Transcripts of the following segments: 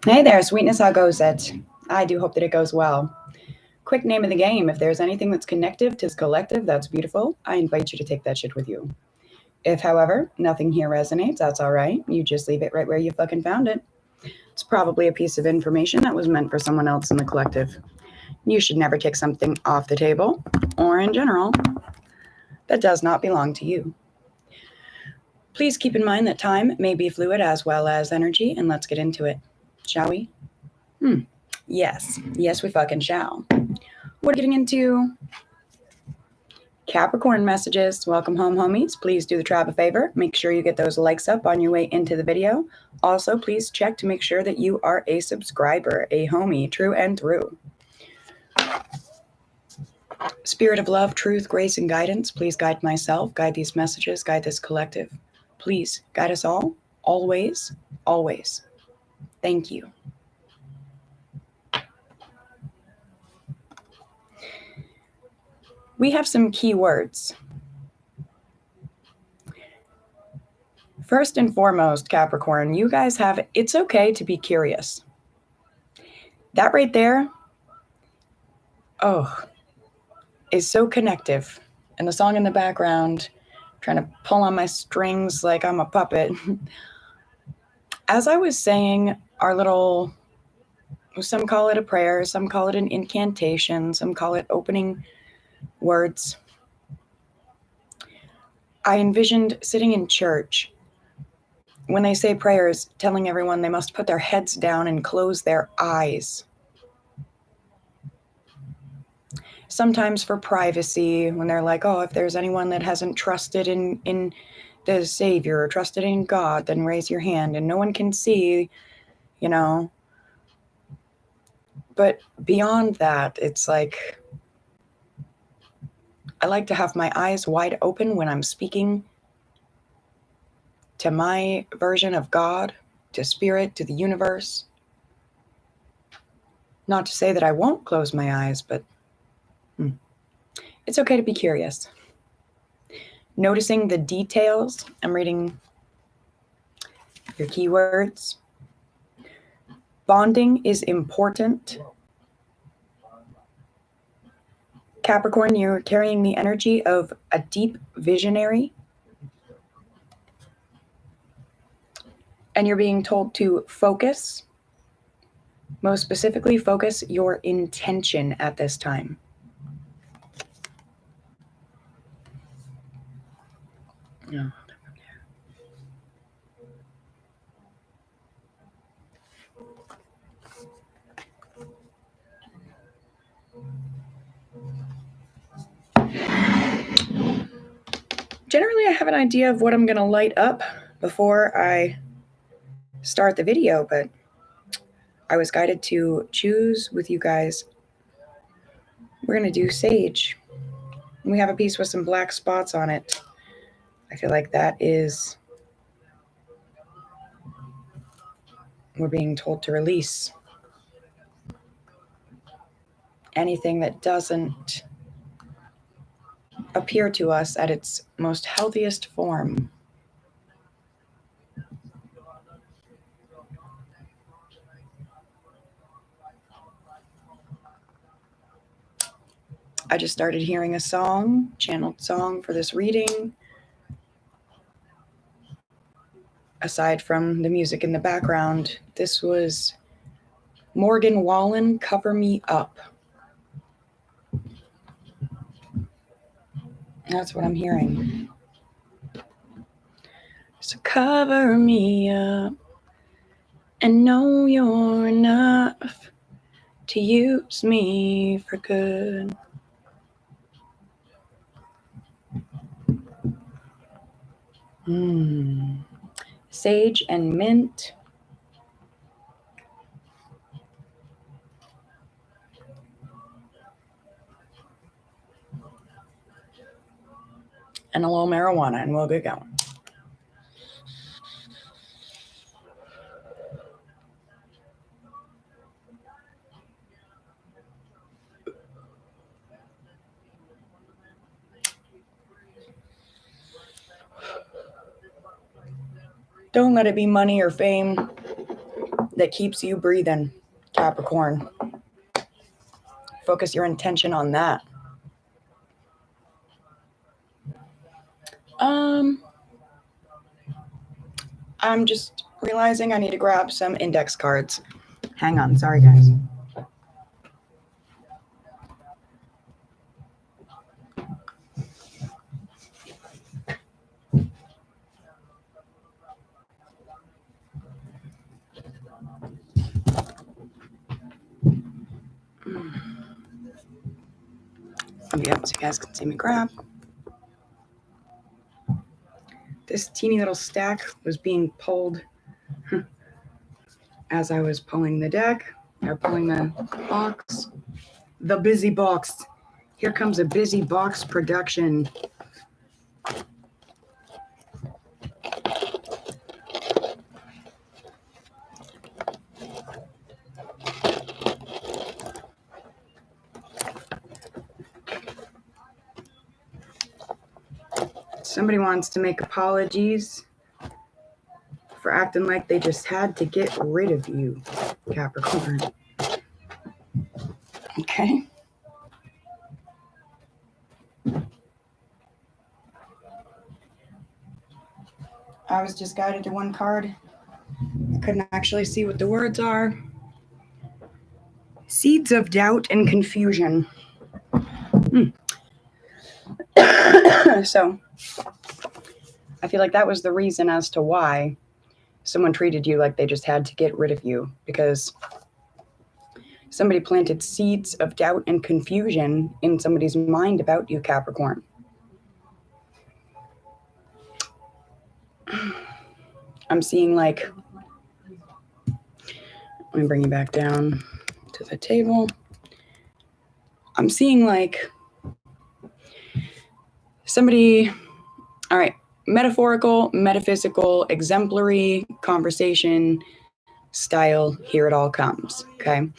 Hey there, sweetness, how goes it? I do hope that it goes well. Quick name of the game. If there's anything that's connective to this collective, that's beautiful. I invite you to take that shit with you. If, however, nothing here resonates, that's all right. You just leave it right where you fucking found it. It's probably a piece of information that was meant for someone else in the collective. You should never take something off the table, or in general, that does not belong to you. Please keep in mind that time may be fluid as well as energy, and let's get into it. Shall we? Yes, we fucking shall. What are we getting into? Capricorn messages. Welcome home, homies. Please do the tribe a favor. Make sure you get those likes up on your way into the video. Also, please check to make sure that you are a subscriber, a homie, true and through. Spirit of love, truth, grace, and guidance, please guide myself, guide these messages, guide this collective. Please guide us all, always, always. Thank you. We have some key words. First and foremost, Capricorn, you guys have it's okay to be curious. That right there, is so connective. And the song in the background, trying to pull on my strings like I'm a puppet. As I was saying, our little, some call it a prayer, some call it an incantation, some call it opening words. I envisioned sitting in church when they say prayers, telling everyone they must put their heads down and close their eyes. Sometimes for privacy, when they're like, oh, if there's anyone that hasn't trusted in the Savior or trusted in God, then raise your hand and no one can see, you know. But beyond that, it's like, I like to have my eyes wide open when I'm speaking to my version of God, to spirit, to the universe. Not to say that I won't close my eyes, but it's okay to be curious. Noticing the details. I'm reading your keywords. Bonding is important. Capricorn, you're carrying the energy of a deep visionary. And you're being told to focus. Most specifically, focus your intention at this time. Generally, I have an idea of what I'm going to light up before I start the video, but I was guided to choose with you guys. We're going to do sage. We have a piece with some black spots on it. I feel like that is, we're being told to release anything that doesn't appear to us at its most healthiest form. I just started hearing a song, channeled song for this reading. Aside from the music in the background, this was Morgan Wallen, Cover Me Up. That's what I'm hearing. So cover me up and know you're enough to use me for good. Sage and mint. And a little marijuana, and we'll get going. Don't let it be money or fame that keeps you breathing, Capricorn. Focus your intention on that. I'm just realizing I need to grab some index cards. Hang on, sorry guys. Yep, so you guys can see me grab. This teeny little stack was being pulled as I was pulling the deck, or pulling the box. The busy box. Here comes a busy box production. Somebody wants to make apologies for acting like they just had to get rid of you, Capricorn. Okay. I was just guided to one card. I couldn't actually see what the words are. Seeds of doubt and confusion. So, I feel like that was the reason as to why someone treated you like they just had to get rid of you, because somebody planted seeds of doubt and confusion in somebody's mind about you, Capricorn. I'm seeing like, let me bring you back down to the table. I'm seeing like somebody, all right, metaphorical, metaphysical, exemplary conversation style, here it all comes, okay?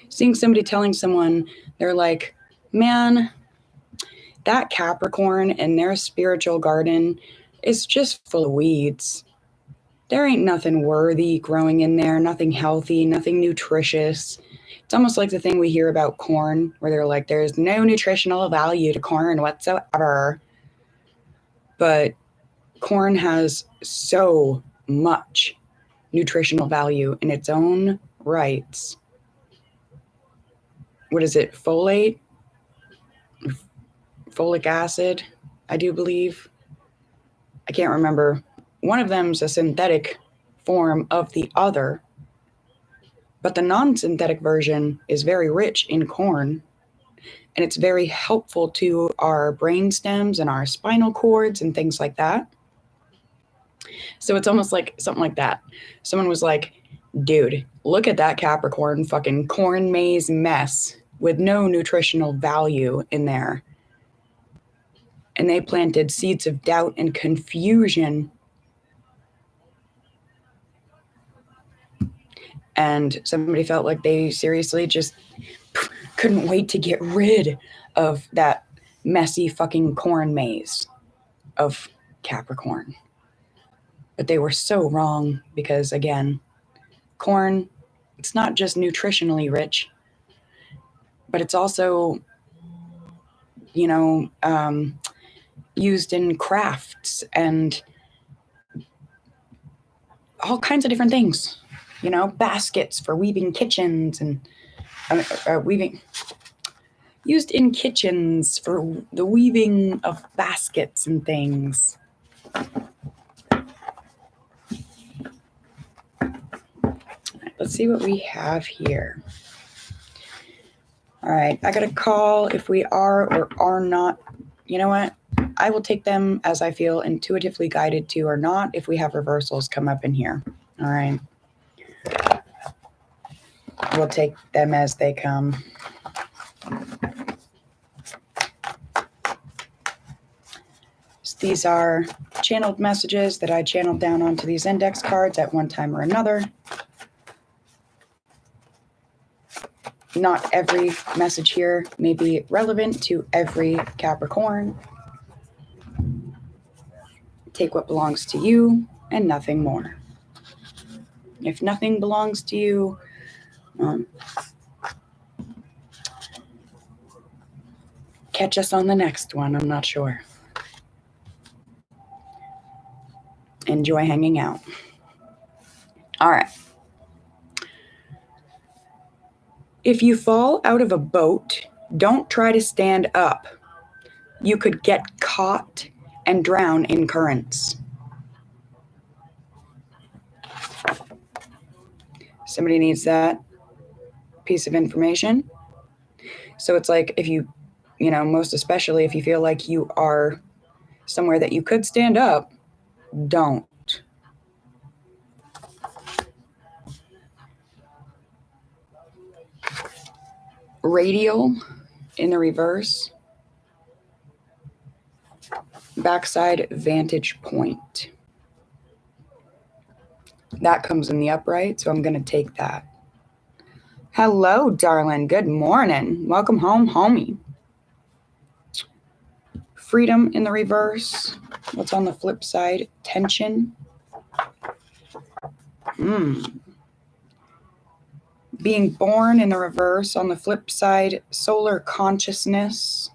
Seeing somebody telling someone, they're like, man, that Capricorn in their spiritual garden is just full of weeds. There ain't nothing worthy growing in there, nothing healthy, nothing nutritious. It's almost like the thing we hear about corn, where they're like, there's no nutritional value to corn whatsoever. But corn has so much nutritional value in its own rights. What is it? Folate? Folic acid, I do believe. I can't remember. One of them's a synthetic form of the other, but the non-synthetic version is very rich in corn, and it's very helpful to our brain stems and our spinal cords and things like that. So it's almost like something like that. Someone was like, dude, look at that Capricorn fucking corn maze mess with no nutritional value in there. And they planted seeds of doubt and confusion. And somebody felt like they seriously just couldn't wait to get rid of that messy fucking corn maze of Capricorn. But they were so wrong because, again, corn, it's not just nutritionally rich, but it's also, used in crafts and all kinds of different things. Baskets for weaving kitchens and used in kitchens for the weaving of baskets and things. Let's see what we have here. All right, I got a call if we are or are not. You know what? I will take them as I feel intuitively guided to or not if we have reversals come up in here. All right. We'll take them as they come. So these are channeled messages that I channeled down onto these index cards at one time or another. Not every message here may be relevant to every Capricorn. Take what belongs to you and nothing more. If nothing belongs to you, catch us on the next one. I'm not sure. Enjoy hanging out. All right. If you fall out of a boat, don't try to stand up. You could get caught and drown in currents. Somebody needs that piece of information. So it's like if you most especially if you feel like you are somewhere that you could stand up, don't. Radial in the reverse. Backside vantage point. That comes in the upright, so I'm going to take that. Hello, darling. Good morning. Welcome home, homie. Freedom in the reverse. What's on the flip side? Tension. Being born in the reverse. On the flip side, solar consciousness.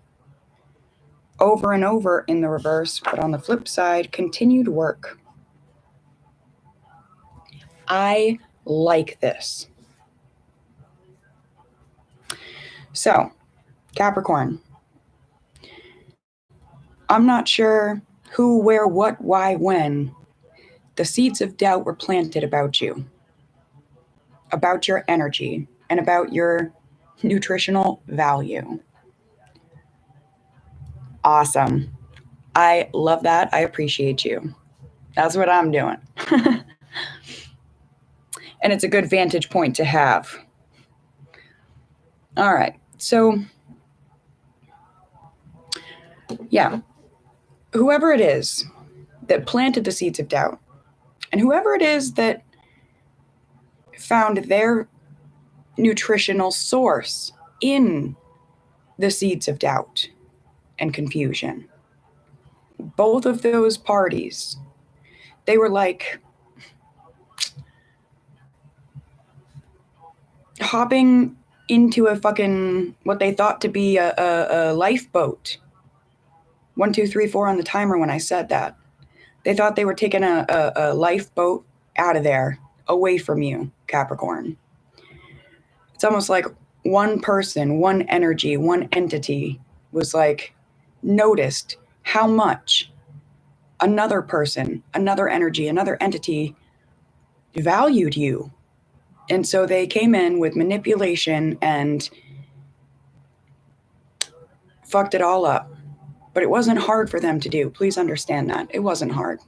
Over and over in the reverse, but on the flip side, continued work. I like this. So, Capricorn. I'm not sure who, where, what, why, when. The seeds of doubt were planted about you, about your energy, and about your nutritional value. Awesome. I love that. I appreciate you. That's what I'm doing. And it's a good vantage point to have. All right. So, yeah, whoever it is that planted the seeds of doubt, and whoever it is that found their nutritional source in the seeds of doubt and confusion, both of those parties, they were like hopping into a fucking, what they thought to be a lifeboat. 1, 2, 3, 4 on the timer when I said that. They thought they were taking a lifeboat out of there, away from you, Capricorn. It's almost like one person, one energy, one entity was like, noticed how much another person, another energy, another entity valued you. And so they came in with manipulation and fucked it all up. But it wasn't hard for them to do. Please understand that. It wasn't hard.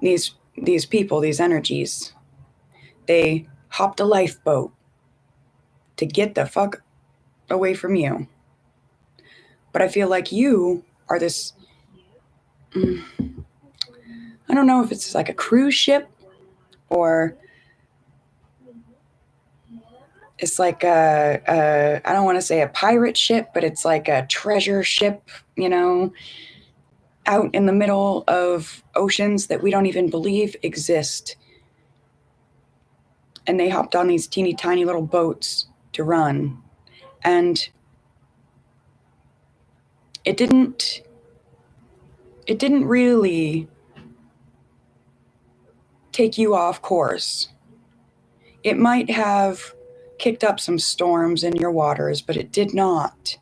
These people, these energies, they hopped a lifeboat to get the fuck away from you. But I feel like you are this, I don't know if it's like a cruise ship or it's like I don't want to say a pirate ship, but it's like a treasure ship, out in the middle of oceans that we don't even believe exist. And they hopped on these teeny tiny little boats to run. And it didn't really take you off course. It might have kicked up some storms in your waters, but it did not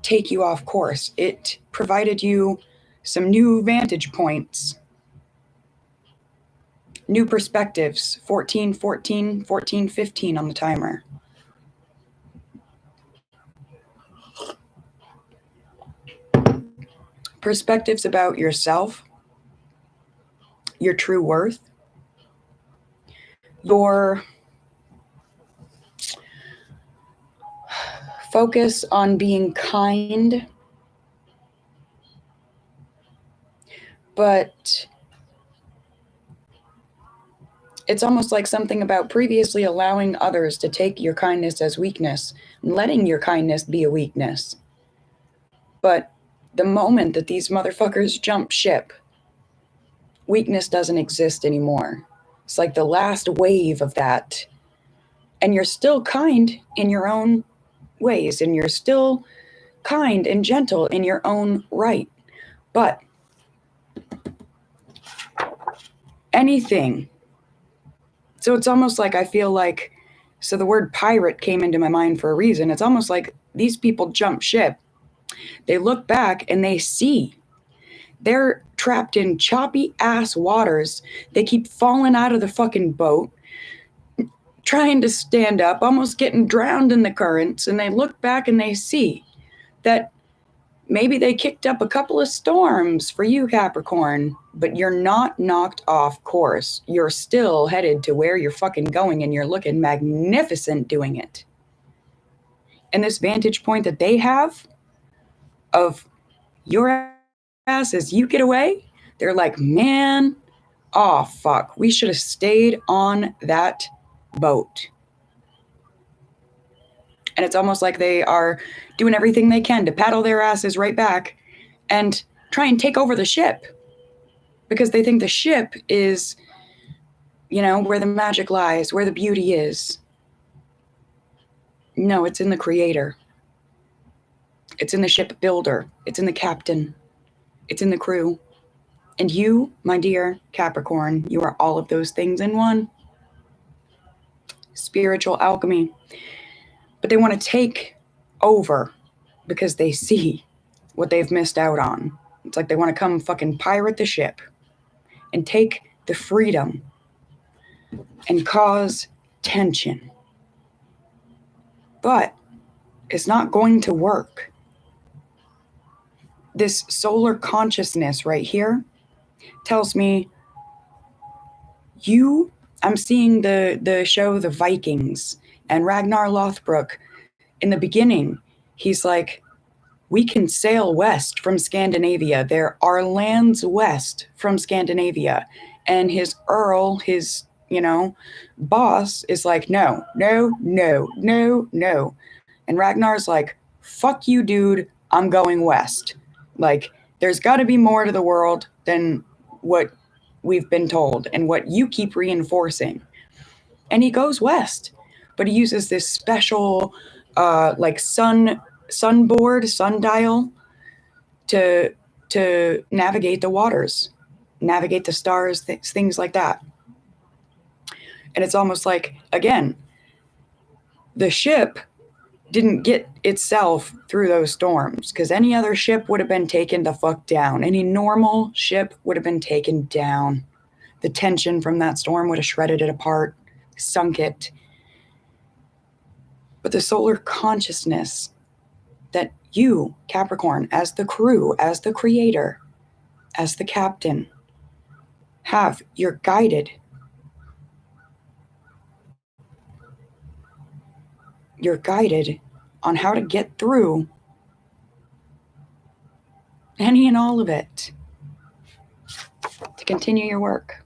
take you off course. It provided you some new vantage points, new perspectives. 14, 14, 14, 15 on the timer. Perspectives about yourself, your true worth, your focus on being kind, but it's almost like something about previously allowing others to take your kindness as weakness, letting your kindness be a weakness. But the moment that these motherfuckers jump ship, weakness doesn't exist anymore. It's like the last wave of that. And you're still kind in your own ways, and you're still kind and gentle in your own right. But anything. So it's almost like I feel like, so the word pirate came into my mind for a reason. It's almost like these people jump ship. They look back and they see they're trapped in choppy ass waters. They keep falling out of the fucking boat, trying to stand up, almost getting drowned in the currents. And they look back and they see that maybe they kicked up a couple of storms for you, Capricorn, but you're not knocked off course. You're still headed to where you're fucking going, and you're looking magnificent doing it. And this vantage point that they have of your ass as you get away, they're like, man, oh fuck, we should have stayed on that boat. And it's almost like they are doing everything they can to paddle their asses right back and try and take over the ship, because they think the ship is, you know, where the magic lies, where the beauty is. No, it's in the creator. It's in the ship builder. It's in the captain. It's in the crew. And you, my dear Capricorn, you are all of those things in one. Spiritual alchemy. But they want to take over because they see what they've missed out on. It's like they want to come fucking pirate the ship and take the freedom and cause tension. But it's not going to work. This solar consciousness right here tells me I'm seeing the show The Vikings, and Ragnar Lothbrok, in the beginning, he's like, we can sail west from Scandinavia. There are lands west from Scandinavia. And his earl, his, boss is like, no. And Ragnar's like, fuck you, dude. I'm going west. Like, there's got to be more to the world than what we've been told and what you keep reinforcing. And he goes west, but he uses this special, sundial to navigate the waters, navigate the stars, things like that. And it's almost like, again, the ship didn't get itself through those storms, because any other ship would have been taken the fuck down. Any normal ship would have been taken down. The tension from that storm would have shredded it apart, sunk it. But the solar consciousness that you, Capricorn, as the crew, as the creator, as the captain, have, you're guided. You're guided on how to get through any and all of it to continue your work.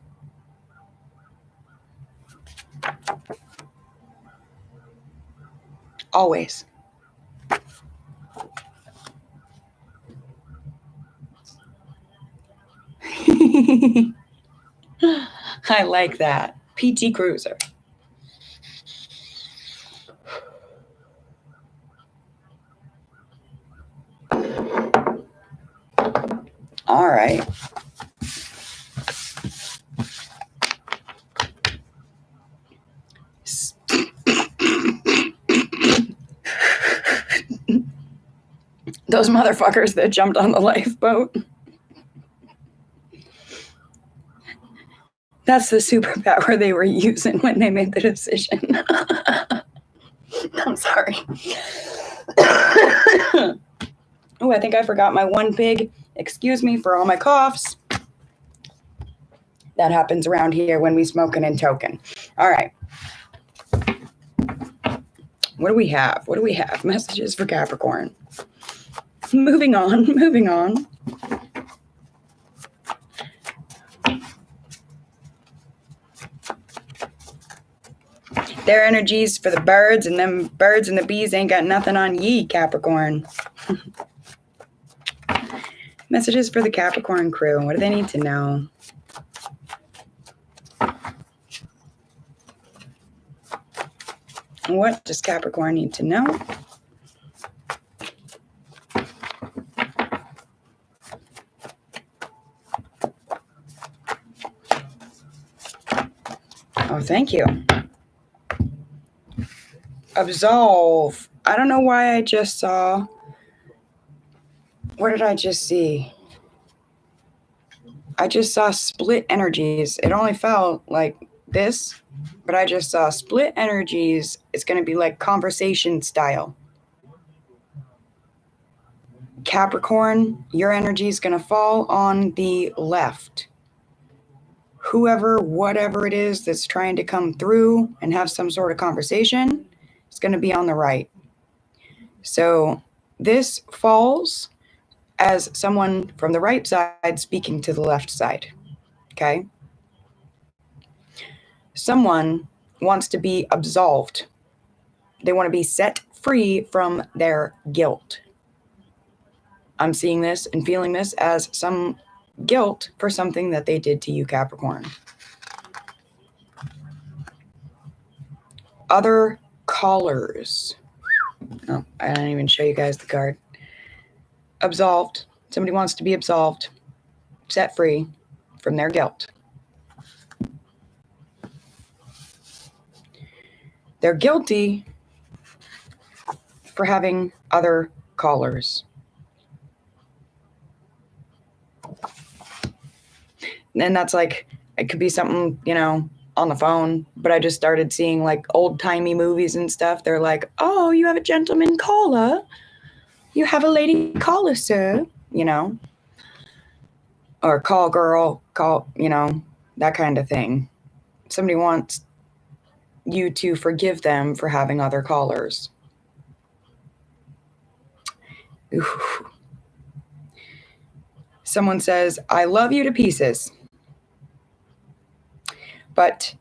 Always. I like that. PT Cruiser. All right. Those motherfuckers that jumped on the lifeboat. That's the superpower they were using when they made the decision. I'm sorry. Oh, I think I forgot my one pig. Excuse me for all my coughs. That happens around here when we smoking and token. All right. What do we have? Messages for Capricorn. Moving on. Their energies for the birds, and them birds and the bees ain't got nothing on ye, Capricorn. Messages for the Capricorn crew. What do they need to know? What does Capricorn need to know? Oh, thank you. Absolve. I don't know why I just saw. What did I just see? I just saw split energies. It only felt like this, but I just saw split energies. It's going to be like conversation style. Capricorn, your energy is going to fall on the left. Whoever, whatever it is that's trying to come through and have some sort of conversation, it's going to be on the right. So this falls as someone from the right side speaking to the left side. Okay? Someone wants to be absolved. They want to be set free from their guilt. I'm seeing this and feeling this as some guilt for something that they did to you, Capricorn. Other callers. Oh, I didn't even show you guys the card. Absolved. Somebody wants to be absolved, set free from their guilt. They're guilty for having other callers. And that's like, it could be something, on the phone, but I just started seeing like old-timey movies and stuff. They're like, oh, you have a gentleman caller? You have a lady caller, sir? Or call girl, call, that kind of thing. Somebody wants you to forgive them for having other callers. Ooh. Someone says, I love you to pieces. But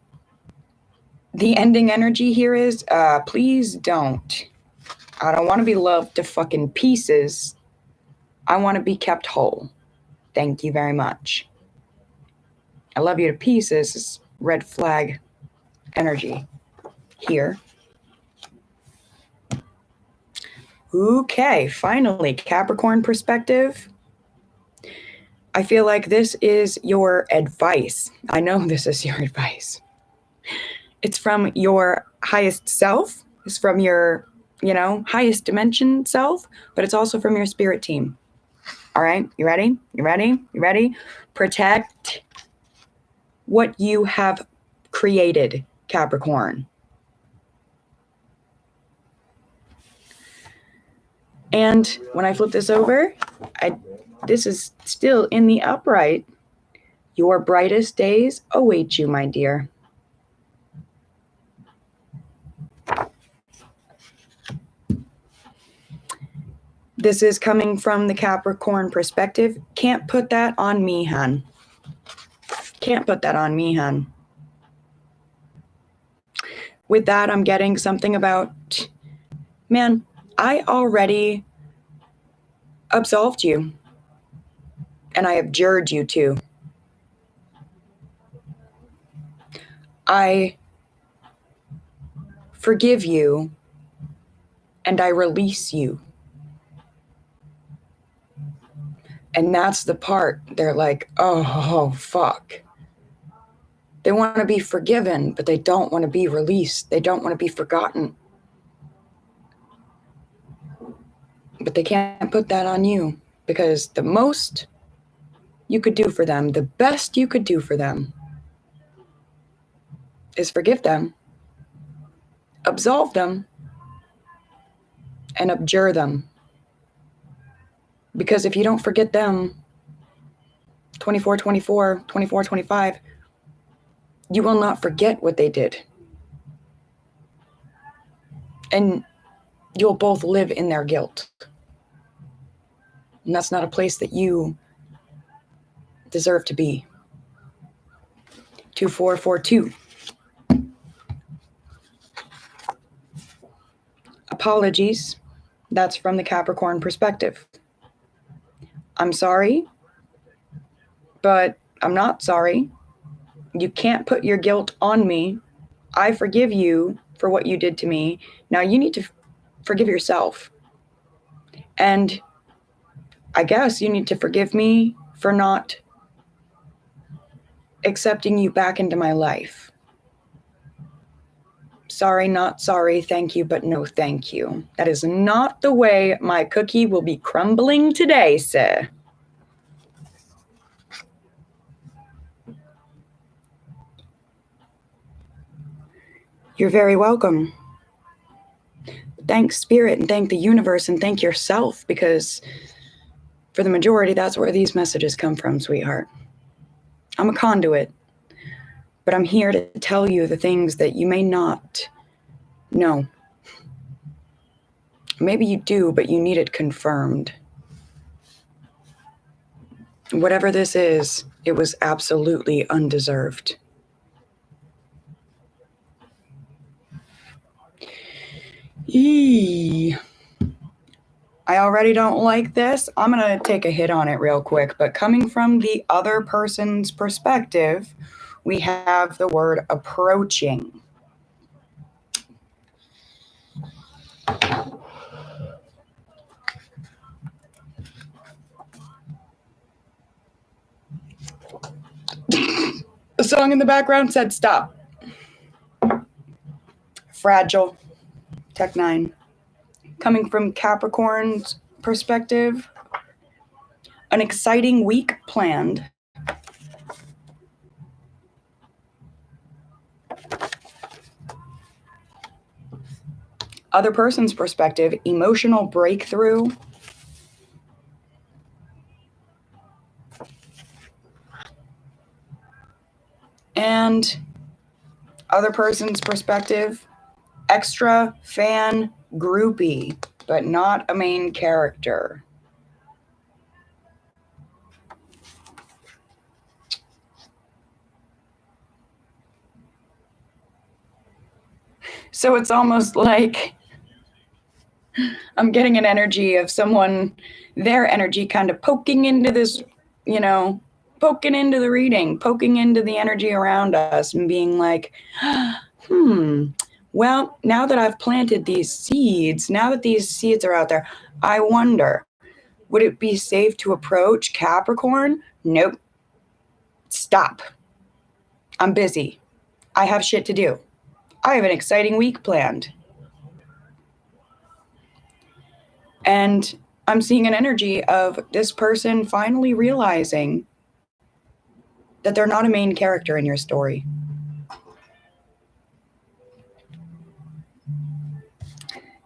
the ending energy here is, please don't. I don't want to be loved to fucking pieces. I want to be kept whole. Thank you very much. I love you to pieces is red flag energy here. Okay, finally, Capricorn perspective. I feel like this is your advice. I know this is your advice. It's from your highest self. It's from your, highest dimension self, but it's also from your spirit team. All right, you ready? You ready? You ready? Protect what you have created, Capricorn. And when I flip this over, this is still in the upright. Your brightest days await you, my dear. This is coming from the Capricorn perspective. Can't put that on me, hon. Can't put that on me, hon. With that, I'm getting something about, man, I already absolved you. And I abjured you too. I forgive you and I release you. And that's the part they're like, oh, fuck. They want to be forgiven, but they don't want to be released. They don't want to be forgotten. But they can't put that on you because the most you could do for them, the best you could do for them is forgive them, absolve them, and abjure them. Because if you don't forget them, 24-24, 24-25, you will not forget what they did. And you'll both live in their guilt. And that's not a place that you deserve to be. 2442. Apologies. That's from the Capricorn perspective. I'm sorry, but I'm not sorry. You can't put your guilt on me. I forgive you, for what you did to me. Now you need to forgive yourself. And I guess you need to forgive me for not accepting you back into my life. Sorry, not sorry, thank you, but no thank you. That is not the way my cookie will be crumbling today, sir. You're very welcome. Thank Spirit and thank the universe and thank yourself, because for the majority, that's where these messages come from, sweetheart. I'm a conduit, but I'm here to tell you the things that you may not know. Maybe you do, but you need it confirmed. Whatever this is, it was absolutely undeserved. Eee. I already don't like this. I'm going to take a hit on it real quick. But coming from the other person's perspective, we have the word approaching. The song in the background said stop. Fragile. Tech 9. Coming from Capricorn's perspective, an exciting week planned. Other person's perspective, emotional breakthrough. And other person's perspective, extra fan groupie, but not a main character. So it's almost like I'm getting an energy of someone, their energy kind of poking into this, poking into the reading, poking into the energy around us and being like, well, now that I've planted these seeds, now that these seeds are out there, I wonder, would it be safe to approach Capricorn? Nope. Stop. I'm busy. I have shit to do. I have an exciting week planned. And I'm seeing an energy of this person finally realizing that they're not a main character in your story.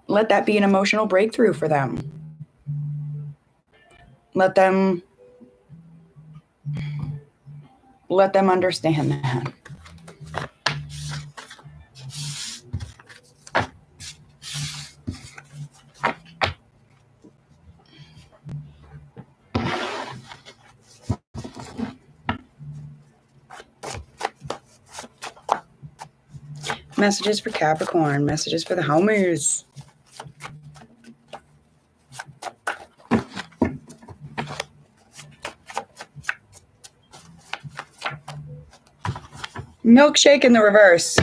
Let that be an emotional breakthrough for them. Let them understand that. Messages for Capricorn, messages for the homies. Milkshake in the reverse.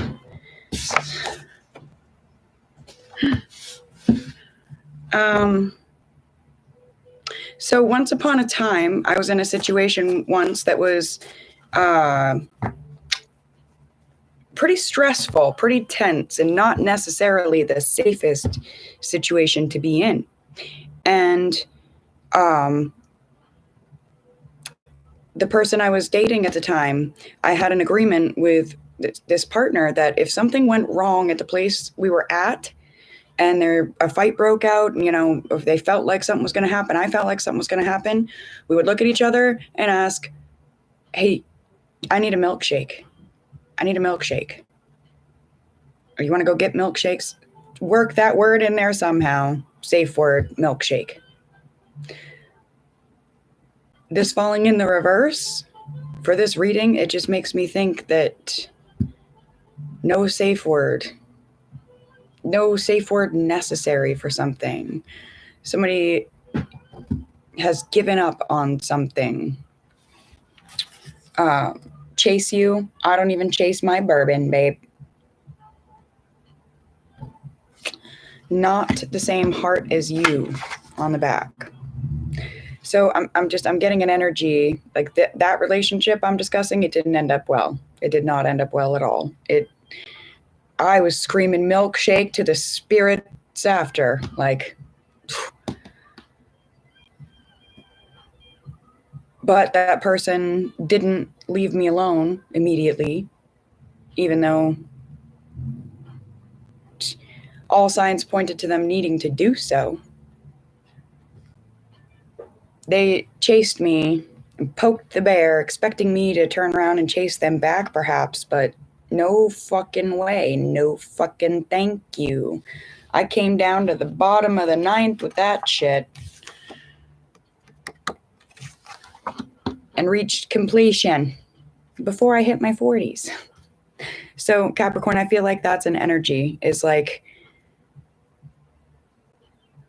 So once upon a time, I was in a situation once that was pretty stressful, pretty tense, and not necessarily the safest situation to be in. And the person I was dating at the time, I had an agreement with this partner that if something went wrong at the place we were at and a fight broke out, if they felt like something was going to happen, I felt like something was going to happen, we would look at each other and ask, hey, I need a milkshake. I need a milkshake. Or you want to go get milkshakes? Work that word in there somehow. Safe word, milkshake. This falling in the reverse for this reading, it just makes me think that no safe word necessary for something. Somebody has given up on something. Chase you. I don't even chase my bourbon, babe. not the same heart as you on the back. So I'm getting an energy like that relationship I'm discussing. It didn't end up well. It did not end up well at all. I was screaming milkshake to the spirits after, like, but that person didn't leave me alone immediately, even though all signs pointed to them needing to do so. They chased me and poked the bear, expecting me to turn around and chase them back, perhaps, but no fucking way. No fucking thank you. I came down to the bottom of the ninth with that shit and reached completion before I hit my 40s. So, Capricorn, I feel like that's an energy, is like,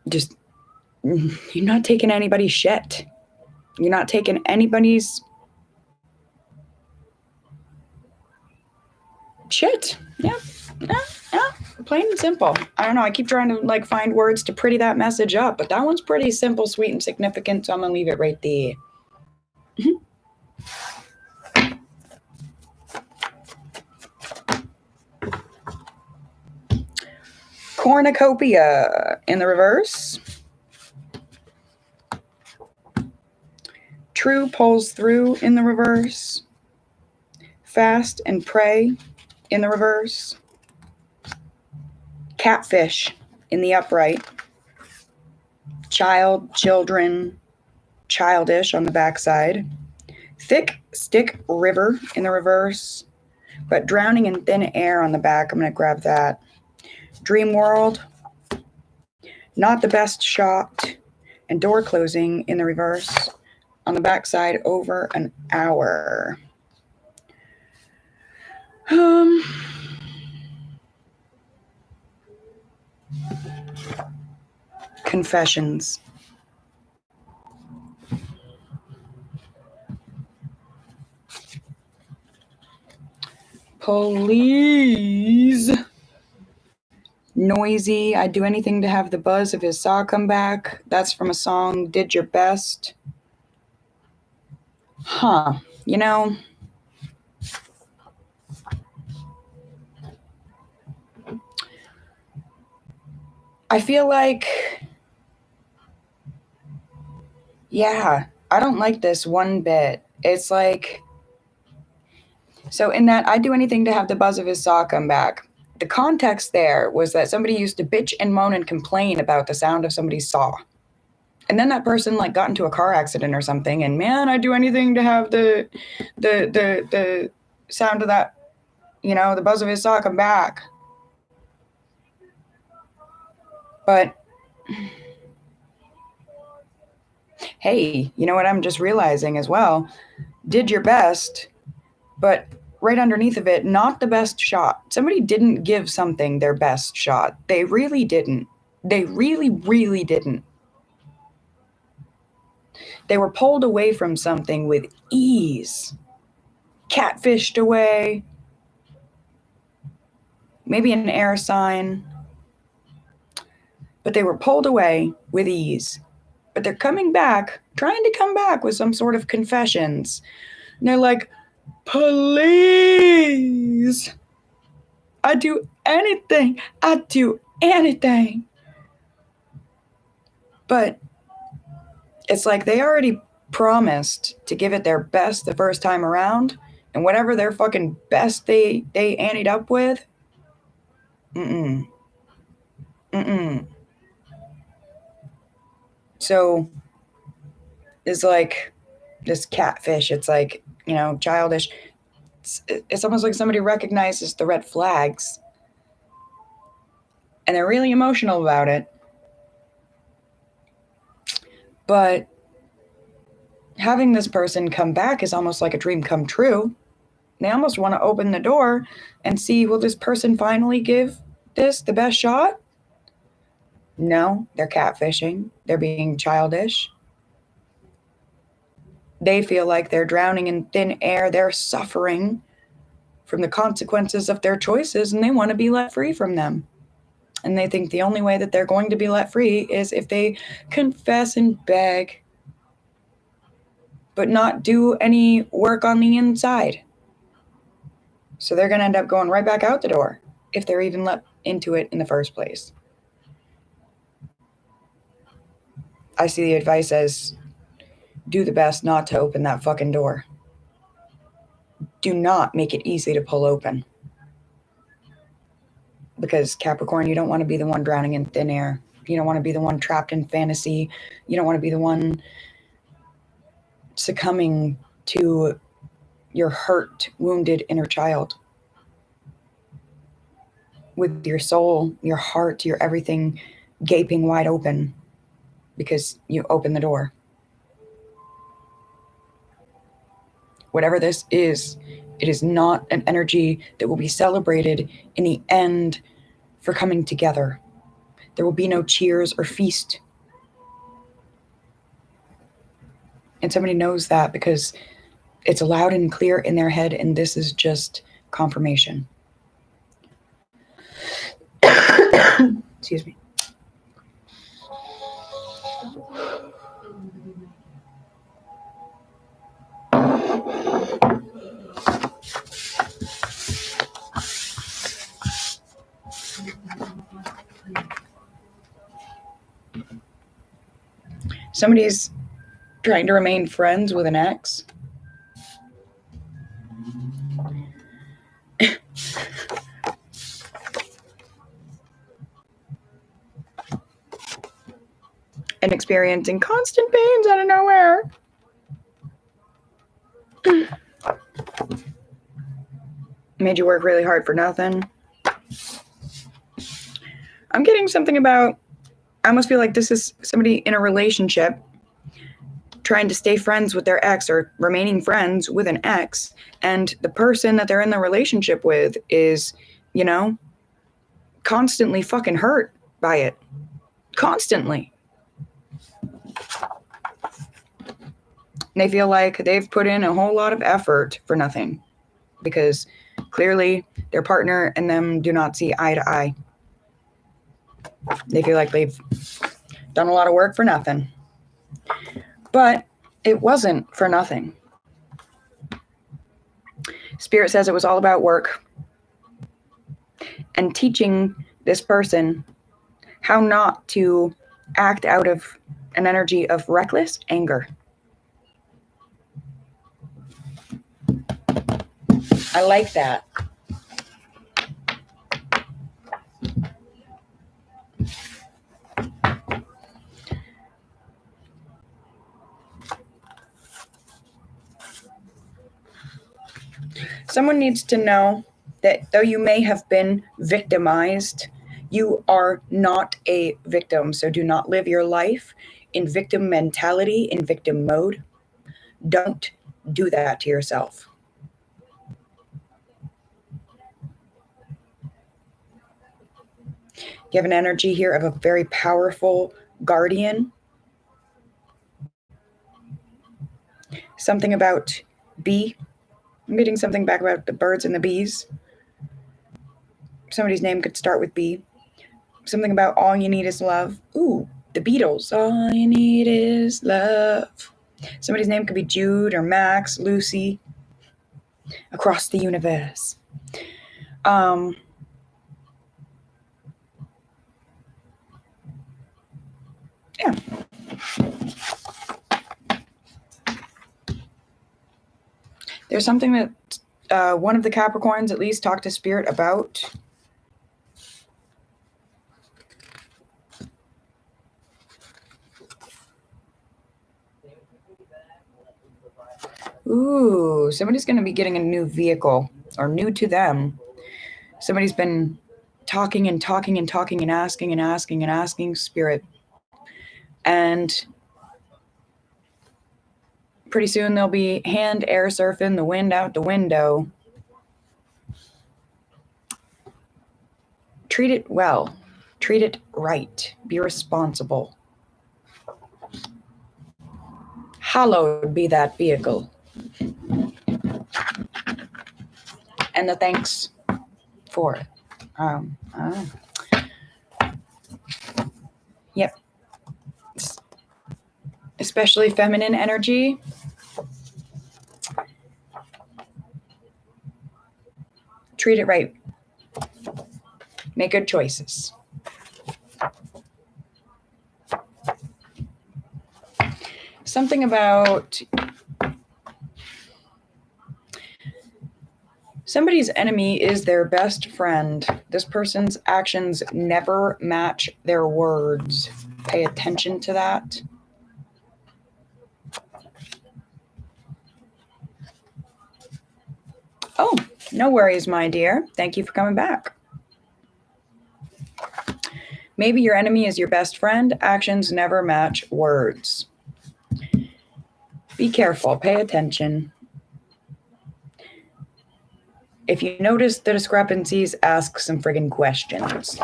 just, you're not taking anybody's shit. You're not taking anybody's shit. Yeah. Plain and simple. I don't know. I keep trying to like find words to pretty that message up, but that one's pretty simple, sweet, and significant. So I'm gonna leave it right there. Cornucopia in the reverse. True pulls through in the reverse. Fast and pray in the reverse. Catfish in the upright. Child, children, childish on the backside. Thick stick river in the reverse, but drowning in thin air on the back. I'm going to grab that. Dream world, not the best shot, and door closing in the reverse. On the backside, over an hour. Confessions. Please. Noisy. I'd do anything to have the buzz of his saw come back. That's from a song, Did Your Best. Huh. You know, I feel like, yeah, I don't like this one bit. It's like, so in that, I'd do anything to have the buzz of his saw come back. The context there was that somebody used to bitch and moan and complain about the sound of somebody's saw. And then that person like got into a car accident or something, and man, I'd do anything to have the sound of that, you know, the buzz of his saw come back. But hey, you know what I'm just realizing as well? Did your best, but right underneath of it, not the best shot. Somebody didn't give something their best shot. They really didn't. They really, really didn't. They were pulled away from something with ease, catfished away, maybe an air sign, but they were pulled away with ease. But they're coming back, trying to come back with some sort of confessions. And they're like, please, I'd do anything. I'd do anything. But it's like they already promised to give it their best the first time around, and whatever their fucking best they anteed up with, So it's like this catfish. It's like, you know, childish. It's almost like somebody recognizes the red flags and they're really emotional about it. But having this person come back is almost like a dream come true. They almost want to open the door and see, will this person finally give this the best shot? No, they're catfishing. They're being childish. They feel like they're drowning in thin air. They're suffering from the consequences of their choices, and they want to be let free from them. And they think the only way that they're going to be let free is if they confess and beg, but not do any work on the inside. So they're going to end up going right back out the door if they're even let into it in the first place. I see the advice as do the best not to open that fucking door. Do not make it easy to pull open. Because Capricorn, you don't want to be the one drowning in thin air. You don't want to be the one trapped in fantasy. You don't want to be the one succumbing to your hurt, wounded inner child. With your soul, your heart, your everything gaping wide open because you open the door. Whatever this is, it is not an energy that will be celebrated in the end for coming together. There will be no cheers or feast. And somebody knows that because it's loud and clear in their head, and this is just confirmation. Excuse me. Somebody's trying to remain friends with an ex. And experiencing constant pains out of nowhere. Made you work really hard for nothing. I'm getting something about, I almost feel like this is somebody in a relationship trying to stay friends with their ex or remaining friends with an ex, and the person that they're in the relationship with is, you know, constantly fucking hurt by it. Constantly. They feel like they've put in a whole lot of effort for nothing because clearly their partner and them do not see eye to eye. They feel like they've done a lot of work for nothing. But it wasn't for nothing. Spirit says it was all about work and teaching this person how not to act out of an energy of reckless anger. I like that. Someone needs to know that though you may have been victimized, you are not a victim. So do not live your life in victim mentality, in victim mode. Don't do that to yourself. You have an energy here of a very powerful guardian. Something about bee. I'm getting something back about the birds and the bees. Somebody's name could start with B. Something about all you need is love. Ooh, the Beatles. All you need is love. Somebody's name could be Jude or Max, Lucy. Across the universe. Yeah. There's something that one of the Capricorns at least talked to Spirit about. Ooh, somebody's going to be getting a new vehicle, or new to them. Somebody's been talking and talking and talking and asking and asking and asking Spirit. And pretty soon they'll be hand air surfing, the wind out the window. Treat it well. Treat it right. Be responsible. Hallowed be that vehicle. And the thanks for it. Yep. Especially feminine energy. Treat it right. Make good choices. Something about somebody's enemy is their best friend. This person's actions never match their words. Pay attention to that. Oh, no worries, my dear. Thank you for coming back. Maybe your enemy is your best friend. Actions never match words. Be careful. Pay attention. If you notice the discrepancies, ask some friggin' questions.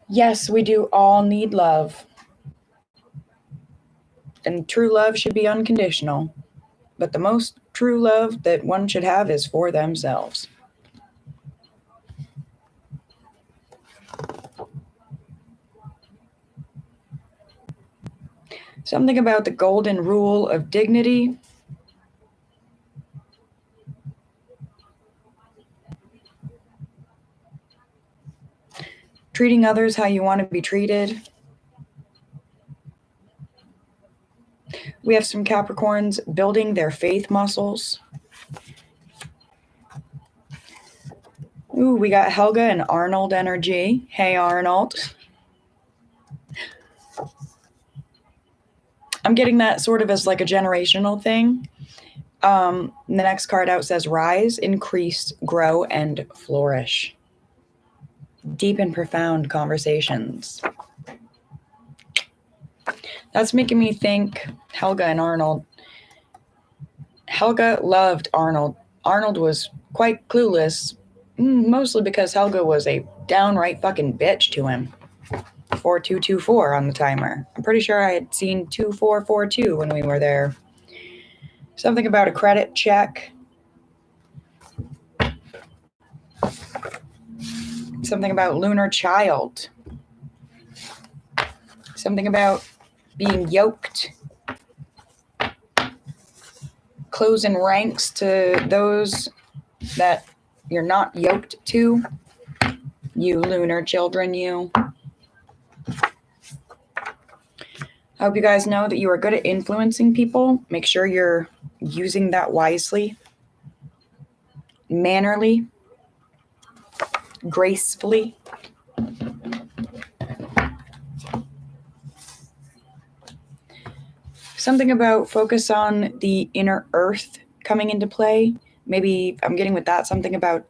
Yes, we do all need love. And true love should be unconditional. But the most true love that one should have is for themselves. Something about the golden rule of dignity. Treating others how you want to be treated. We have some Capricorns building their faith muscles. Ooh, we got Helga and Arnold energy. Hey, Arnold. I'm getting that sort of as like a generational thing. The next card out says rise, increase, grow, and flourish. Deep and profound conversations. That's making me think Helga and Arnold. Helga loved Arnold. Arnold was quite clueless, mostly because Helga was a downright fucking bitch to him. 4224 on the timer. I'm pretty sure I had seen 2442 when we were there. Something about a credit check. Something about lunar child. Something about being yoked. Closing ranks to those that you're not yoked to. You lunar children, you. I hope you guys know that you are good at influencing people. Make sure you're using that wisely, mannerly, gracefully. Something about focus on the inner earth coming into play. Maybe I'm getting with that something about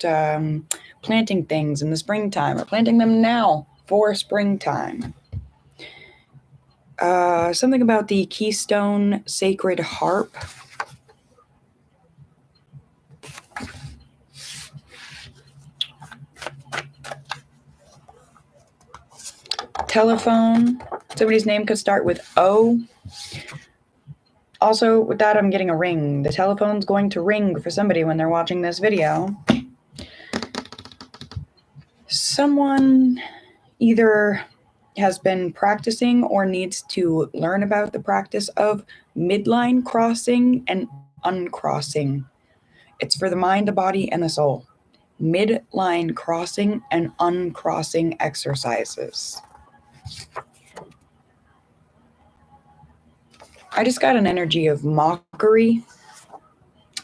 planting things in the springtime or planting them now for springtime. Something about the Keystone Sacred Harp. Telephone. Somebody's name could start with O. Also, with that, I'm getting a ring. The telephone's going to ring for somebody when they're watching this video. Someone either has been practicing or needs to learn about the practice of midline crossing and uncrossing. It's for the mind, the body, and the soul. Midline crossing and uncrossing exercises. I just got an energy of mockery.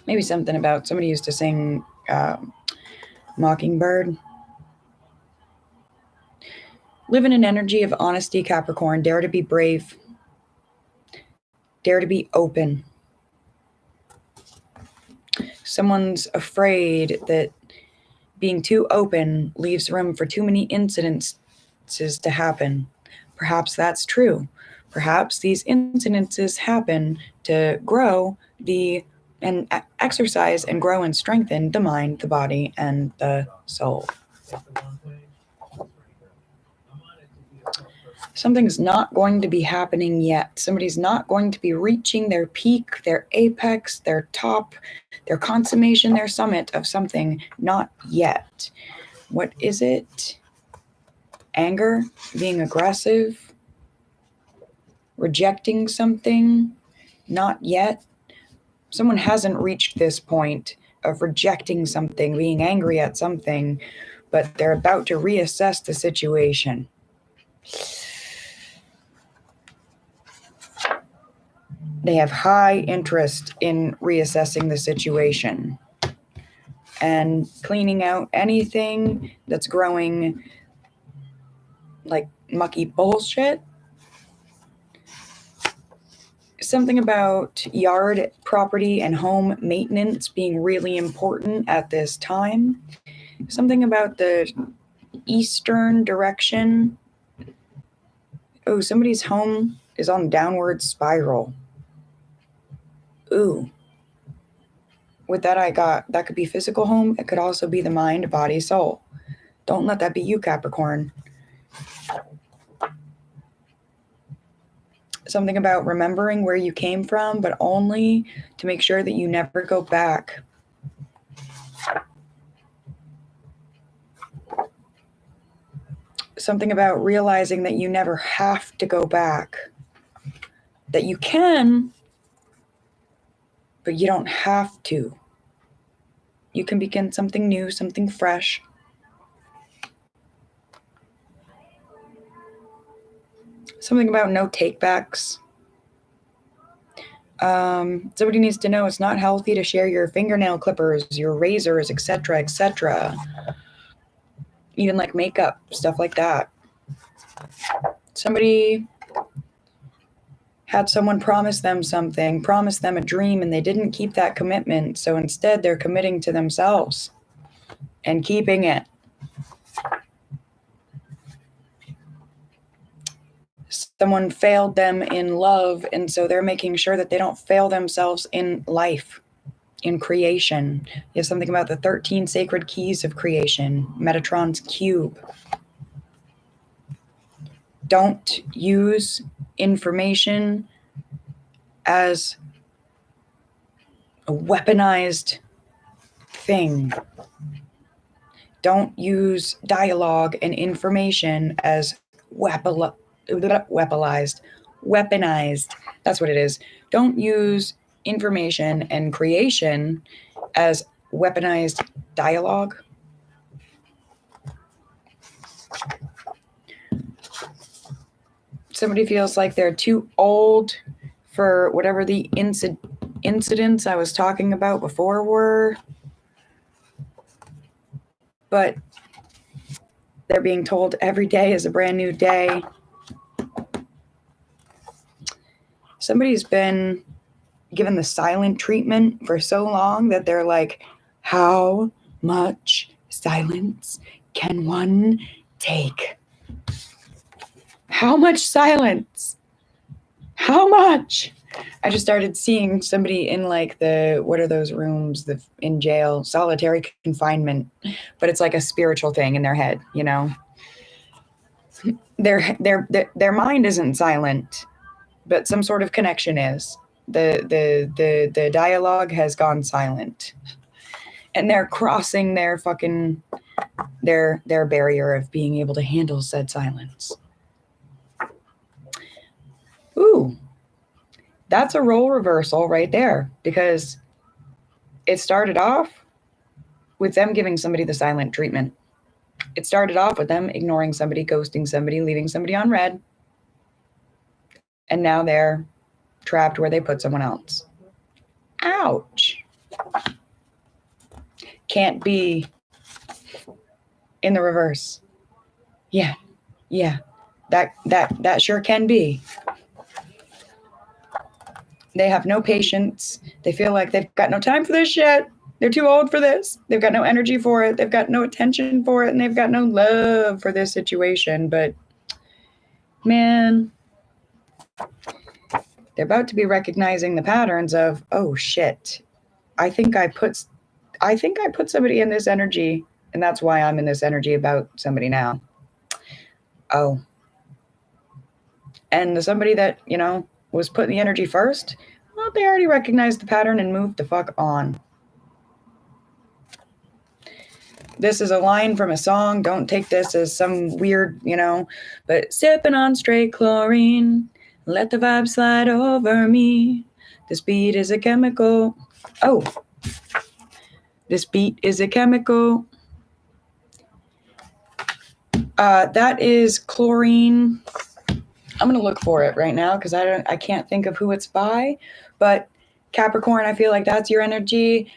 Maybe something about somebody used to sing Mockingbird. Live in an energy of honesty, Capricorn. Dare to be brave. Dare to be open. Someone's afraid that being too open leaves room for too many incidences to happen. Perhaps that's true. Perhaps these incidences happen to grow and exercise and grow and strengthen the mind, the body, and the soul. Something's not going to be happening yet. Somebody's not going to be reaching their peak, their apex, their top, their consummation, their summit of something. Not yet. What is it? Anger, being aggressive, rejecting something. Not yet. Someone hasn't reached this point of rejecting something, being angry at something, but they're about to reassess the situation. They have high interest in reassessing the situation and cleaning out anything that's growing like mucky bullshit. Something about yard, property, and home maintenance being really important at this time. Something about the eastern direction. Oh, somebody's home is on downward spiral. Ooh. With that, I got that could be physical home. It could also be the mind, body, soul. Don't let that be you, Capricorn. Something about remembering where you came from, but only to make sure that you never go back. Something about realizing that you never have to go back. That you can, but you don't have to. You can begin something new, something fresh. Something about no takebacks. Somebody needs to know it's not healthy to share your fingernail clippers, your razors, etc., etc. Even like makeup, stuff like that. Somebody had someone promise them something, promise them a dream, and they didn't keep that commitment. So instead, they're committing to themselves and keeping it. Someone failed them in love, and so they're making sure that they don't fail themselves in life, in creation. You have something about the 13 sacred keys of creation, Metatron's cube. Don't use information as a weaponized thing. Don't use dialogue and information as weaponized. That's what it is. Don't use information and creation as weaponized dialogue. Somebody feels like they're too old for whatever the incidents I was talking about before were, but they're being told every day is a brand new day. Somebody's been given the silent treatment for so long that they're like, how much silence can one take? How much silence? How much? I just started seeing somebody in like what are those rooms in jail, solitary confinement, but it's like a spiritual thing in their head, you know? Their mind isn't silent, but some sort of connection is. The dialogue has gone silent, and they're crossing their barrier of being able to handle said silence. Ooh, that's a role reversal right there, because it started off with them giving somebody the silent treatment. It started off with them ignoring somebody, ghosting somebody, leaving somebody on red. And now they're trapped where they put someone else. Ouch. Can't be in the reverse. Yeah. That sure can be. They have no patience. They feel like they've got no time for this shit. They're too old for this. They've got no energy for it. They've got no attention for it. And they've got no love for this situation. But man, they're about to be recognizing the patterns of, oh shit, I think I put somebody in this energy, and that's why I'm in this energy about somebody now. Oh, And somebody that, was putting the energy first, well, they already recognized the pattern and moved the fuck on. This is a line from a song. Don't take this as some weird, but sipping on straight chlorine, let the vibe slide over me. This beat is a chemical. Oh, this beat is a chemical. That is chlorine. I'm going to look for it right now because I can't think of who it's by, but Capricorn, I feel like that's your energy.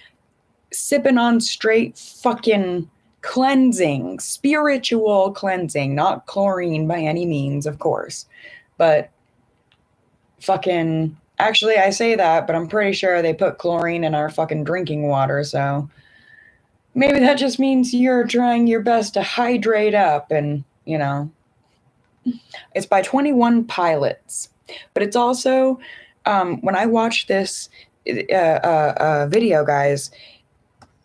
Sipping on straight fucking cleansing, spiritual cleansing, not chlorine by any means, of course, but fucking, actually I say that, but I'm pretty sure they put chlorine in our fucking drinking water, so maybe that just means you're trying your best to hydrate up and, it's by 21 Pilots, but it's also, when I watched this video, guys,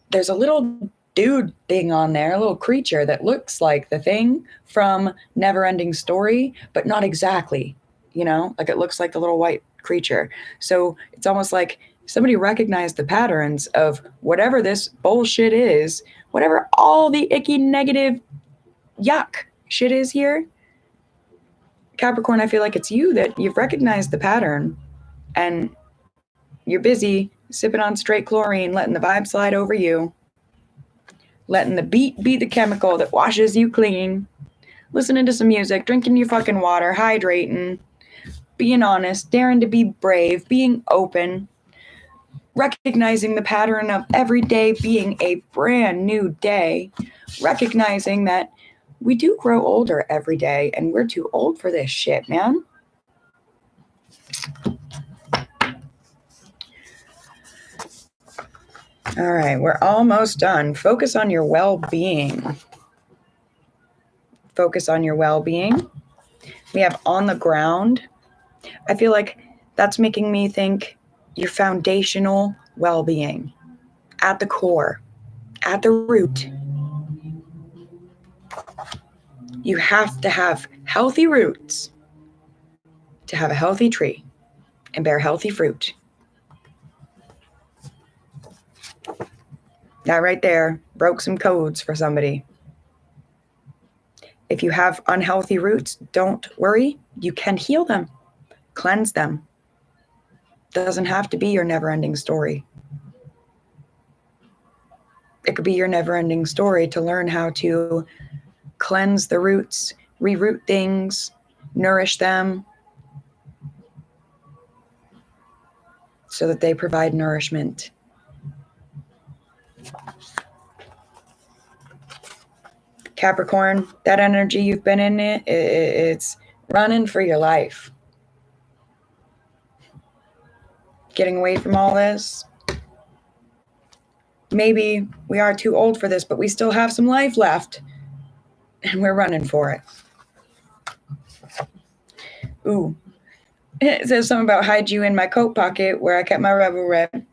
there's a little dude thing on there, a little creature that looks like the thing from Neverending Story, but not exactly, like it looks like the little white creature. So it's almost like somebody recognized the patterns of whatever this bullshit is, whatever all the icky, negative, yuck shit is here. Capricorn, I feel like it's you that you've recognized the pattern and you're busy sipping on straight chlorine, letting the vibe slide over you, letting the beat be the chemical that washes you clean, listening to some music, drinking your fucking water, hydrating, being honest, daring to be brave, being open, recognizing the pattern of every day being a brand new day, recognizing that we do grow older every day and we're too old for this shit, man. All right, we're almost done. Focus on your well-being. Focus on your well-being. We have on the ground. I feel like that's making me think your foundational well-being at the core, at the root. You have to have healthy roots to have a healthy tree and bear healthy fruit. That right there broke some codes for somebody. If you have unhealthy roots, don't worry. You can heal them, cleanse them. Doesn't have to be your never-ending story. It could be your never-ending story to learn how to cleanse the roots, reroot things, nourish them so that they provide nourishment. Capricorn, that energy you've been in, it's running for your life. Getting away from all this. Maybe we are too old for this, but we still have some life left. And we're running for it. Ooh. It says something about hide you in my coat pocket where I kept my Rebel Red.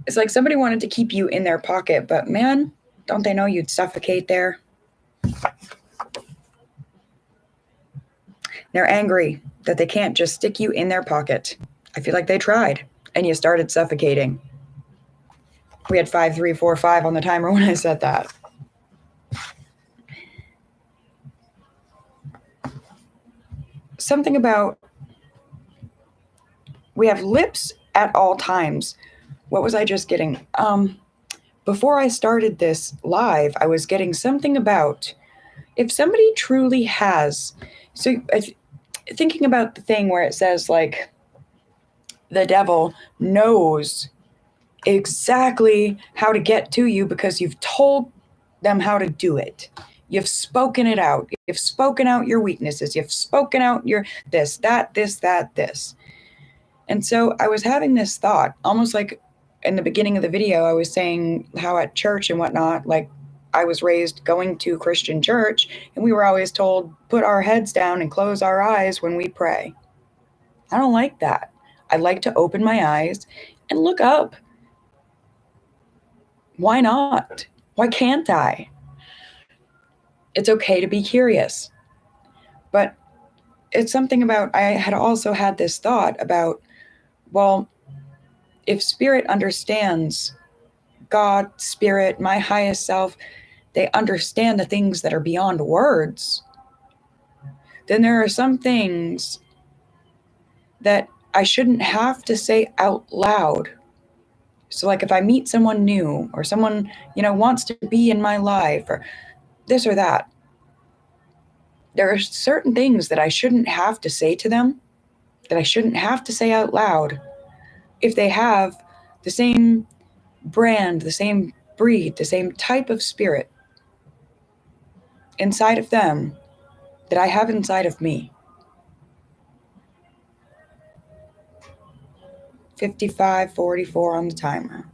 It's like somebody wanted to keep you in their pocket, but man, don't they know you'd suffocate there? They're angry that they can't just stick you in their pocket. I feel like they tried, and you started suffocating. We had 5, 3, 4, 5 on the timer when I said that. Something about we have lips at all times. What was I just getting? Before I started this live, I was getting something about if somebody truly has. So thinking about the thing where it says like the devil knows exactly how to get to you because you've told them how to do it. You've spoken it out. You've spoken out your weaknesses. You've spoken out your this, that, this, that, this. And so I was having this thought, almost like in the beginning of the video, I was saying how at church and whatnot, like I was raised going to Christian church, and we were always told, put our heads down and close our eyes when we pray. I don't like that. I like to open my eyes and look up. Why not? Why can't I? It's okay to be curious. But it's something about, I had also had this thought about, well, if spirit understands, God, spirit, my highest self, they understand the things that are beyond words, then there are some things that I shouldn't have to say out loud. So like if I meet someone new or someone, wants to be in my life or this or that, there are certain things that I shouldn't have to say to them, that I shouldn't have to say out loud if they have the same brand, the same breed, the same type of spirit inside of them that I have inside of me. 55:44 on the timer.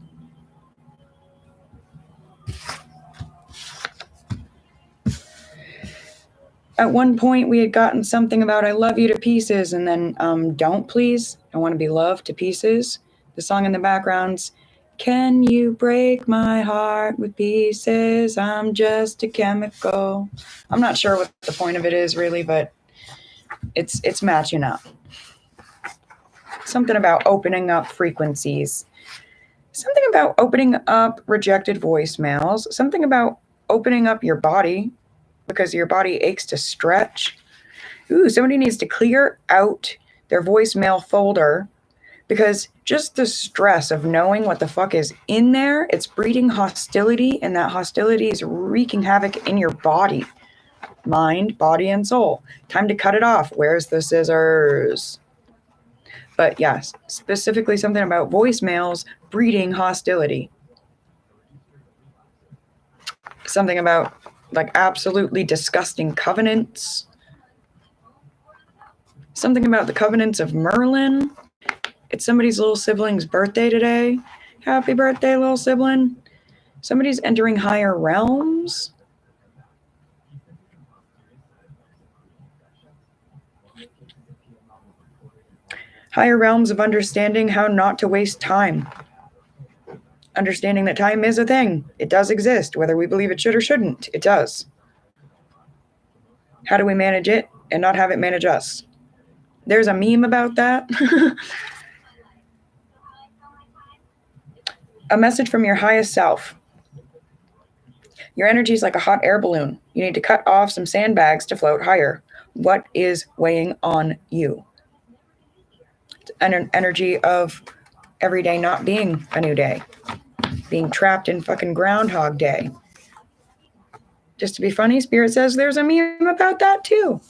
At one point, we had gotten something about I love you to pieces, and then don't please. I want to be loved to pieces. The song in the background's Can you break my heart with pieces? I'm just a chemical. I'm not sure what the point of it is really, but it's matching up. Something about opening up frequencies. Something about opening up rejected voicemails. Something about opening up your body because your body aches to stretch. Ooh, somebody needs to clear out their voicemail folder because just the stress of knowing what the fuck is in there, it's breeding hostility, and that hostility is wreaking havoc in your body, mind, body, and soul. Time to cut it off. Where's the scissors? But yes, specifically something about voicemails breeding hostility. Something about like absolutely disgusting covenants. Something about the covenants of Merlin. It's somebody's little sibling's birthday today. Happy birthday, little sibling. Somebody's entering higher realms. Higher realms of understanding how not to waste time. Understanding that time is a thing. It does exist, whether we believe it should or shouldn't. It does. How do we manage it and not have it manage us? There's a meme about that. A message from your highest self. Your energy is like a hot air balloon. You need to cut off some sandbags to float higher. What is weighing on you? An energy of every day not being a new day. Being trapped in fucking Groundhog Day. Just to be funny, Spirit says there's a meme about that too.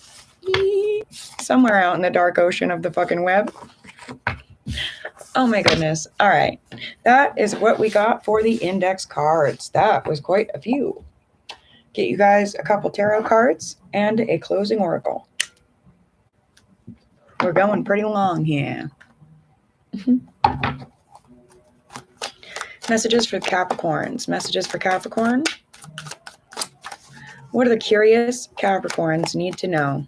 Somewhere out in the dark ocean of the fucking web. Oh my goodness. All right. That is what we got for the index cards. That was quite a few. Get you guys a couple tarot cards and a closing oracle. We're going pretty long here. Messages for Capricorns. Messages for Capricorn. What do the curious Capricorns need to know?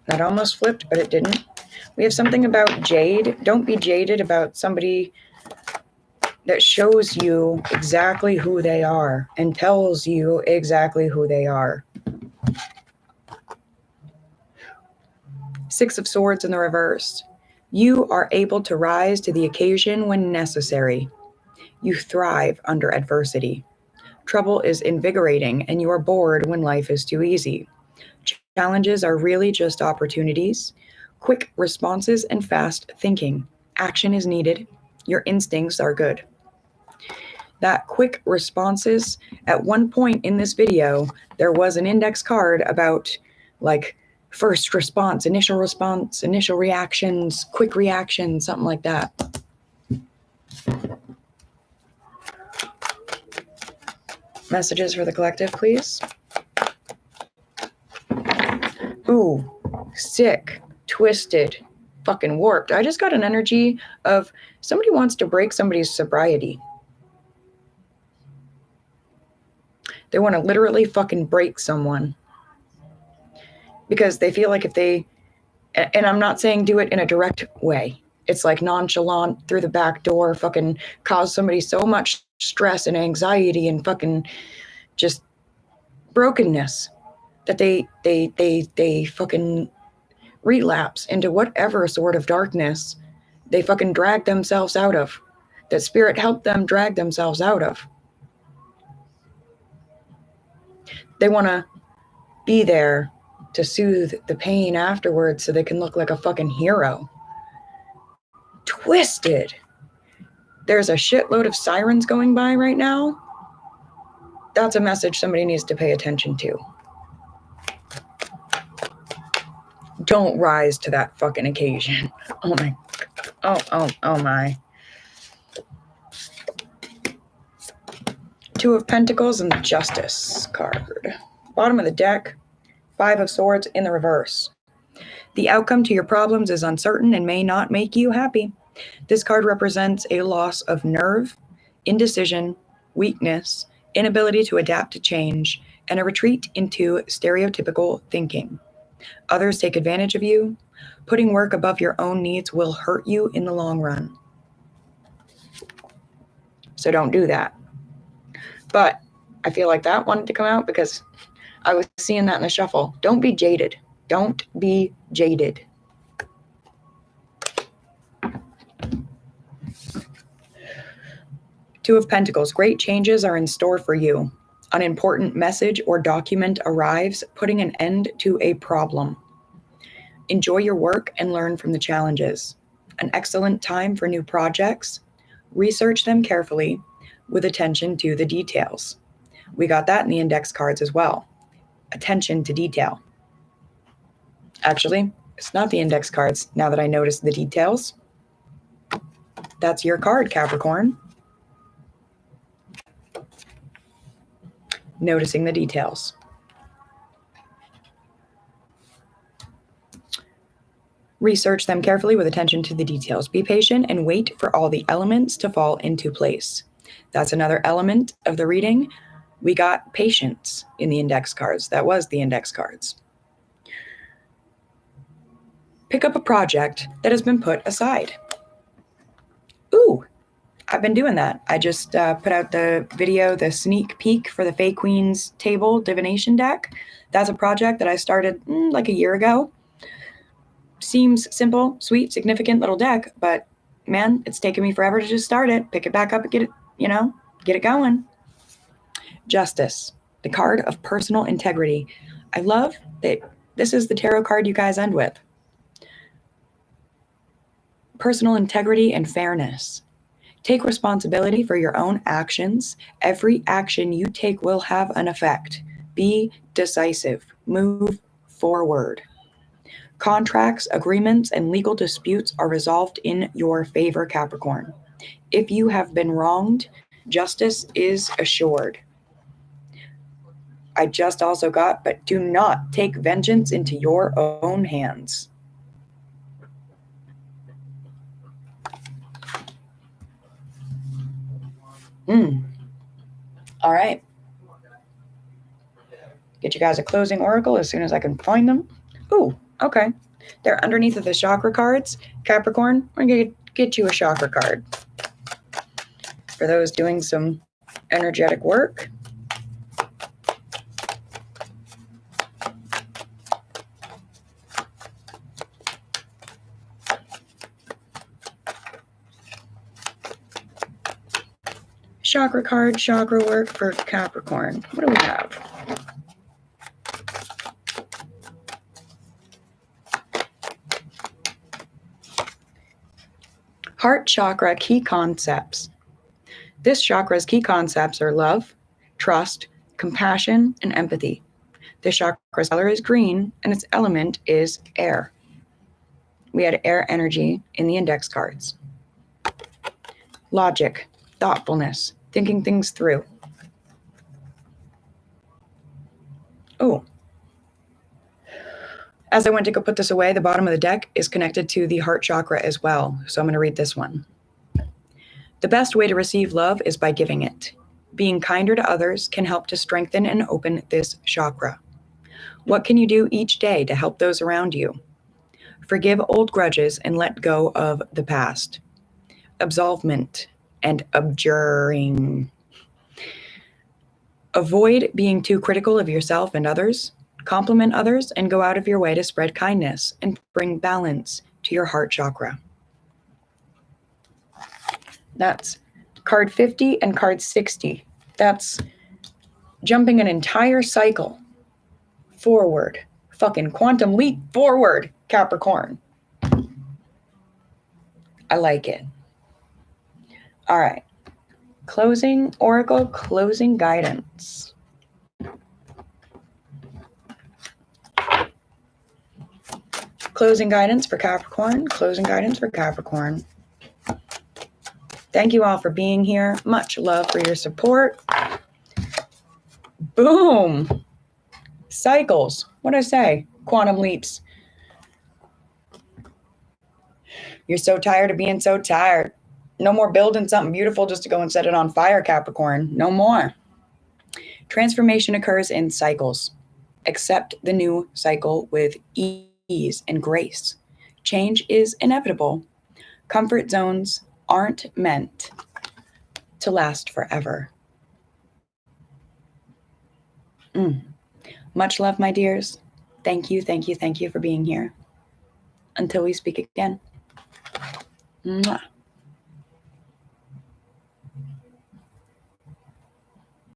That almost flipped, but it didn't. We have something about jade. Don't be jaded about somebody that shows you exactly who they are and tells you exactly who they are. Six of Swords in the reverse. You are able to rise to the occasion when necessary. You thrive under adversity. Trouble is invigorating, and you are bored when life is too easy. Challenges are really just opportunities. Quick responses and fast thinking. Action is needed. Your instincts are good. That quick responses, at one point in this video, there was an index card about like first response, initial reactions, quick reactions, something like that. Messages for the collective, please. Ooh, sick, twisted, fucking warped. I just got an energy of somebody wants to break somebody's sobriety. They want to literally fucking break someone. Because they feel like if they, and I'm not saying do it in a direct way. It's like nonchalant through the back door, fucking cause somebody so much stress and anxiety and fucking just brokenness that they fucking relapse into whatever sort of darkness they fucking drag themselves out of, that spirit helped them drag themselves out of. They want to be there to soothe the pain afterwards so they can look like a fucking hero. Twisted. There's a shitload of sirens going by right now. That's a message somebody needs to pay attention to. Don't rise to that fucking occasion. Oh my. Oh my. Two of Pentacles and the Justice card. Bottom of the deck, Five of Swords in the reverse. The outcome to your problems is uncertain and may not make you happy. This card represents a loss of nerve, indecision, weakness, inability to adapt to change, and a retreat into stereotypical thinking. Others take advantage of you. Putting work above your own needs will hurt you in the long run. So don't do that. But I feel like that wanted to come out because I was seeing that in the shuffle. Don't be jaded. Don't be jaded. Two of Pentacles. Great changes are in store for you. An important message or document arrives, putting an end to a problem. Enjoy your work and learn from the challenges. An excellent time for new projects. Research them carefully with attention to the details. We got that in the index cards as well. Attention to detail. Actually, it's not the index cards now that I noticed the details. That's your card, Capricorn. Noticing the details. Research them carefully with attention to the details. Be patient and wait for all the elements to fall into place. That's another element of the reading. We got patience in the index cards. That was the index cards. Pick up a project that has been put aside. Ooh, I've been doing that. I just put out the video, the sneak peek for the Fae Queen's Table divination deck. That's a project that I started like a year ago. Seems simple, sweet, significant little deck, but man, it's taken me forever to just start it, pick it back up and get it, get it going. Justice, the card of personal integrity. I love that this is the tarot card you guys end with. Personal integrity and fairness. Take responsibility for your own actions. Every action you take will have an effect. Be decisive. Move forward. Contracts, agreements, and legal disputes are resolved in your favor, Capricorn. If you have been wronged, justice is assured. I just also got, but do not take vengeance into your own hands. All right. Get you guys a closing oracle as soon as I can find them. Ooh, okay. They're underneath of the chakra cards. Capricorn, we're going to get you a chakra card. For those doing some energetic work. Chakra card, chakra work for Capricorn. What do we have? Heart chakra key concepts. This chakra's key concepts are love, trust, compassion, and empathy. This chakra's color is green, and its element is air. We had air energy in the index cards. Logic, thoughtfulness, thinking things through. Oh. As I went to go put this away, the bottom of the deck is connected to the heart chakra as well. So I'm going to read this one. The best way to receive love is by giving it. Being kinder to others can help to strengthen and open this chakra. What can you do each day to help those around you? Forgive old grudges and let go of the past. Absolvement and abjuring. Avoid being too critical of yourself and others. Compliment others and go out of your way to spread kindness and bring balance to your heart chakra. That's card 50 and card 60. That's jumping an entire cycle forward. Fucking quantum leap forward, Capricorn. I like it. All right. Closing oracle, closing guidance. Closing guidance for Capricorn. Closing guidance for Capricorn. Thank you all for being here. Much love for your support. Boom. Cycles. What'd I say? Quantum leaps. You're so tired of being so tired. No more building something beautiful just to go and set it on fire, Capricorn. No more. Transformation occurs in cycles. Accept the new cycle with ease and grace. Change is inevitable. Comfort zones aren't meant to last forever. Much love, my dears. Thank you, thank you, thank you for being here. Until we speak again. Mwah.